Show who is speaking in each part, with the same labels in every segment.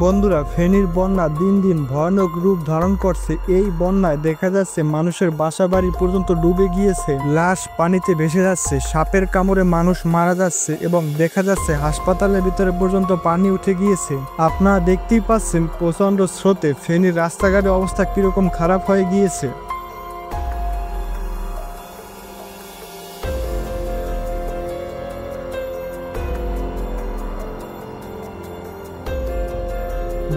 Speaker 1: বন্ধুরা, ফেনীর বন্যা দিন দিন ভয়ানক রূপ ধারণ করছে। এই বন্যায় দেখা যাচ্ছে মানুষের বাসাবাড়ি পর্যন্ত ডুবে গিয়েছে, লাশ পানিতে ভেসে যাচ্ছে, সাপের কামড়ে মানুষ মারা যাচ্ছে এবং দেখা যাচ্ছে হাসপাতালের ভিতরে পর্যন্ত পানি উঠে গিয়েছে। আপনারা দেখতেই পাচ্ছেন প্রচন্ড স্রোতে ফেনীর রাস্তাঘাটের অবস্থা কিরকম খারাপ হয়ে গিয়েছে।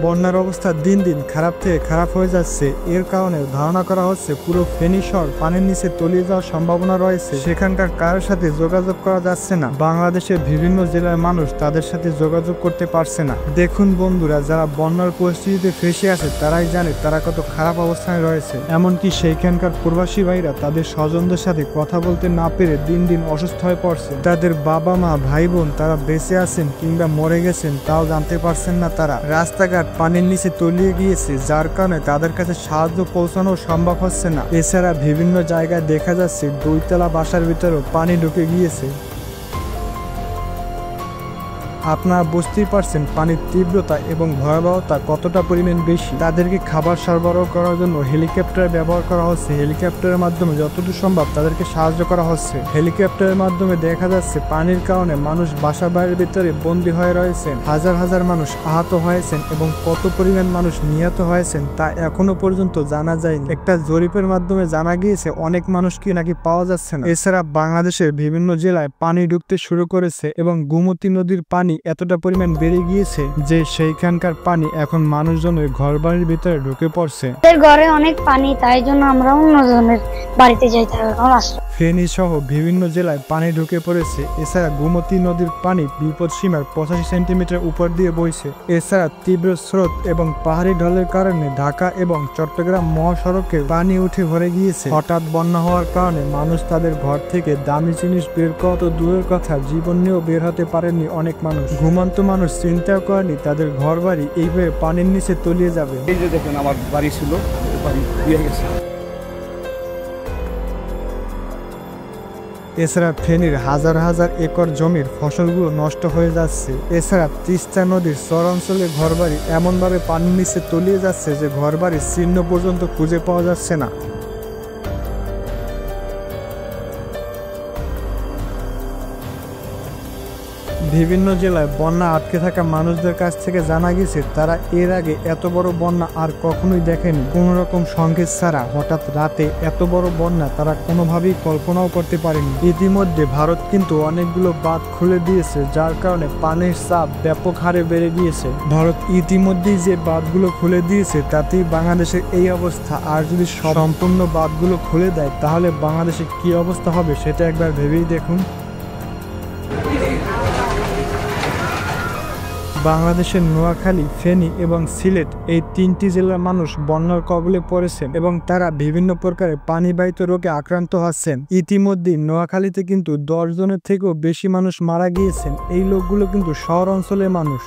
Speaker 1: বন্যার অবস্থা দিন দিন খারাপ থেকে খারাপ হয়ে যাচ্ছে। এর কারণে ধারণা করা হচ্ছে পুরো ফেনী শহর পানির নিচে তলিয়ে যাওয়ার সম্ভাবনা রয়েছে। সেখানকার কারোর সাথে যোগাযোগ করা যাচ্ছে না। বাংলাদেশের বিভিন্ন জেলার মানুষ তাদের সাথে যোগাযোগ করতে পারছে না। দেখুন বন্ধুরা, যারা বন্যার পরিস্থিতিতে ফেসে আছে তারাই জানে তারা কত খারাপ অবস্থায় রয়েছে। এমনকি সেইখানকার প্রবাসী ভাইরা তাদের স্বজনদের সাথে কথা বলতে না পেরে দিন দিন অসুস্থ হয়ে পড়ছে। তাদের বাবা মা ভাই বোন তারা বেঁচে আছেন কিংবা মরে গেছেন তাও জানতে পারছেন না। তারা রাস্তাঘাট পানির নিচে তলিয়ে গিয়েছে, যার কারণে তাদের কাছে সাহায্য পৌঁছানো সম্ভব হচ্ছে না। এছাড়া বিভিন্ন জায়গায় দেখা যাচ্ছে 2 তলা বাসার ভিতরেও পানি ঢুকে গিয়েছে। আপনারা বুঝতেই পারছেন পানির তীব্রতা এবং ভয়াবহতা কতটা পরিমাণ বেশি। তাদেরকে খাবার সরবরাহ করার জন্য হেলিকপ্টার ব্যবহার করা হচ্ছে। হেলিকপ্টারের মাধ্যমে যতটুকু সম্ভব তাদেরকে সাহায্য করা হচ্ছে। হেলিকপ্টারের মাধ্যমে দেখা যাচ্ছে পানির কারণে মানুষ বাসা বাড়ির ভিতরে বন্দী হয়ে রয়েছেন। হাজার হাজার মানুষ আহত হয়েছেন এবং কত পরিমাণ মানুষ নিহত হয়েছেন তা এখনো পর্যন্ত জানা যায়নি। একটা জরিপের মাধ্যমে জানা গিয়েছে অনেক মানুষকে নাকি পাওয়া যাচ্ছে না। এছাড়া বাংলাদেশের বিভিন্ন জেলায় পানি ঢুকতে শুরু করেছে এবং গোমতী নদীর পানি এতটা পরিমাণ বেড়ে গিয়েছে যে সেইখানকার পানি এখন মানুষজনের ঘর বাড়ির ভিতরে ঢুকে পড়ছে।
Speaker 2: ঘরে অনেক পানি, তাই জন্য আমরা অন্যজনের বাড়িতে যাইতে হবে।
Speaker 1: ফেনী সহ বিভিন্ন জেলায় পানি ঢুকে পড়েছে। এছাড়া গোমতী নদীর পানি বিপদ সীমার 85 সেন্টিমিটার উপর দিয়ে বইছে। এছাড়া তীব্র স্রোত এবং পাহাড়ি ঢলের কারণে ঢাকা এবং চট্টগ্রাম মহাসড়কে পানি উঠে ভরে গিয়েছে। হঠাৎ বন্যা হওয়ার কারণে মানুষ তাদের ঘর থেকে দামি জিনিস বের করা তো দূরের কথা, জীবন নিয়েও বের হতে পারেননি অনেক মানুষ। ঘুমন্ত মানুষ চিন্তাও করেনি তাদের ঘর বাড়ি এইভাবে পানির নিচে তলিয়ে যাবে।
Speaker 3: এই যে দেখেন আমার বাড়ি ছিল, বাড়ি দিয়ে গেছে।
Speaker 1: এছাড়া ফেনীর হাজার হাজার একর জমির ফসলগুলো নষ্ট হয়ে যাচ্ছে। এছাড়া তিস্তা নদীর চর অঞ্চলের ঘরবাড়ি এমনভাবে পানির নিচে তলিয়ে যাচ্ছে যে ঘরবাড়ির চিহ্ন পর্যন্ত খুঁজে পাওয়া যাচ্ছে না। বিভিন্ন জেলায় বন্যা আটকে থাকা মানুষদের কাছ থেকে জানা গেছে তারা এর আগে এত বড় বন্যা আর কখনোই দেখেনি। কোন রকম সংকেত ছাড়া হঠাৎ রাতে এত বড় বন্যা তারা কোনোভাবেই কল্পনাও করতে পারেনি। ইতিমধ্যে ভারত কিন্তু অনেকগুলো বাঁধ খুলে দিয়েছে, যার কারণে পানির চাপ ব্যাপক হারে বেড়ে গিয়েছে। ভারত ইতিমধ্যেই যে বাঁধগুলো খুলে দিয়েছে তাতেই বাংলাদেশের এই অবস্থা। আর যদি সম্পূর্ণ বাঁধগুলো খুলে দেয় তাহলে বাংলাদেশের কি অবস্থা হবে সেটা একবার ভেবেই দেখুন। বাংলাদেশের নোয়াখালী, ফেনী এবং সিলেট এই 3টি জেলার মানুষ বন্যার কবলে পড়েছেন এবং তারা বিভিন্ন প্রকারের পানিবাহিত রোগে আক্রান্ত হচ্ছেন। ইতিমধ্যে নোয়াখালীতে কিন্তু 10 জনের থেকেও বেশি মানুষ মারা গিয়েছেন। এই লোকগুলো কিন্তু শহর অঞ্চলের মানুষ।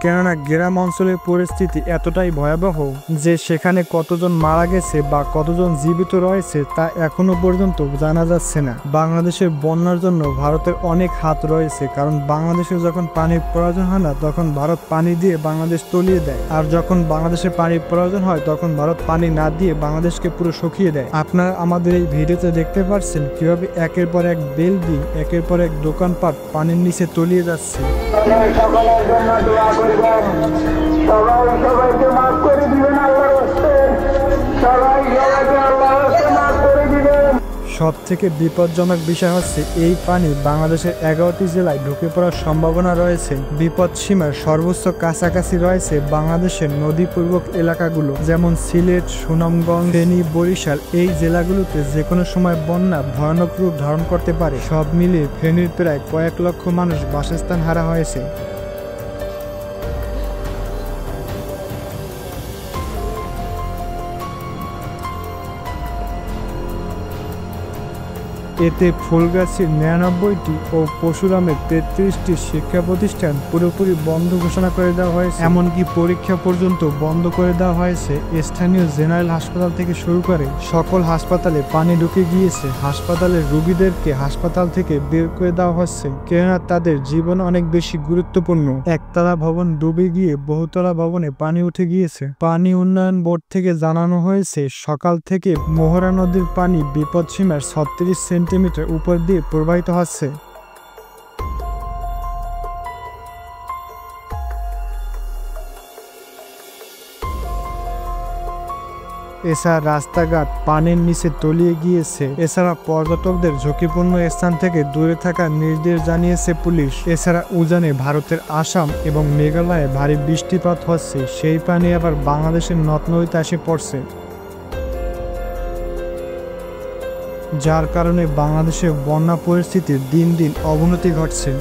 Speaker 1: কেননা গ্রাম অঞ্চলের পরিস্থিতি এতটাই ভয়াবহ যে সেখানে কতজন মারা গেছে বা কতজন জীবিত রয়েছে তা এখনো পর্যন্ত জানা যাচ্ছে না। বাংলাদেশের বন্যার জন্য ভারতের অনেক হাত রয়েছে, কারণ বাংলাদেশে যখন পানির প্রয়োজন হয় না তখন ভারত পানি দিয়ে বাংলাদেশ তলিয়ে দেয়, আর যখন বাংলাদেশে পানির প্রয়োজন হয় তখন ভারত পানি না দিয়ে বাংলাদেশকে পুরো শুকিয়ে দেয়। আপনারা আমাদের এই ভিডিওতে দেখতে পাচ্ছেন কিভাবে একের পর এক বিল্ডিং, একের পর এক দোকানপাট পানির নিচে তলিয়ে যাচ্ছে।
Speaker 4: সবাই সবাইকে মাফ করে দিবেন, আল্লাহর রাস্তে সবাই সবাইকে আল্লাহর রাস্তে মাফ করে দিবেন।
Speaker 1: সব থেকে বিপজ্জনক বিষয় হচ্ছে এই পানি বাংলাদেশের 11টি জেলায় ঢুকে পড়ার সম্ভাবনা রয়েছে। বিপদ সীমার সর্বোচ্চ কাছাকাছি রয়েছে বাংলাদেশের নদী পূর্বক এলাকাগুলো, যেমন সিলেট, সুনামগঞ্জ, ফেনী, বরিশাল। এই জেলাগুলোতে যে কোনো সময় বন্যা ভয়ানক রূপ ধারণ করতে পারে। সব মিলিয়ে ফেনীর প্রায় কয়েক লক্ষ মানুষ বাসস্থান হারা হয়েছে। এতে ফুলগাছির 99টি ও পরশুরামের 33টি শিক্ষা প্রতিষ্ঠান পুরোপুরি বন্ধ ঘোষণা করে দেওয়া হয়েছে। এমনকি পরীক্ষা পর্যন্ত বন্ধ করে দেওয়া হয়েছে। স্থানীয় জেনারেল হাসপাতাল থেকে শুরু করে সকল হাসপাতালে পানি ঢুকে গিয়েছে। হাসপাতালের রোগীদেরকে হাসপাতাল থেকে বের করে দেওয়া হচ্ছে, কেননা তাদের জীবন অনেক বেশি গুরুত্বপূর্ণ। একতলা ভবন ডুবে গিয়ে বহুতলা ভবনে পানি উঠে গিয়েছে। পানি উন্নয়ন বোর্ড থেকে জানানো হয়েছে, সকাল থেকে মোহরা নদীর পানি বিপদসীমার 36 সেন্টিমিটার উপর দিয়ে প্রবাহিত হচ্ছে। এছাড়া রাস্তাঘাট পানির নিচে তলিয়ে গিয়েছে। এছাড়া পর্যটকদের ঝুঁকিপূর্ণ স্থান থেকে দূরে থাকার নির্দেশ জানিয়েছে পুলিশ। এছাড়া উজানে ভারতের আসাম এবং মেঘালয়ে ভারী বৃষ্টিপাত হচ্ছে, সেই পানি আবার বাংলাদেশের নদ নদীতে এসে পড়ছে, যার কারণে বাংলাদেশের বন্যা পরিস্থিতির দিন দিন অবনতি ঘটছে।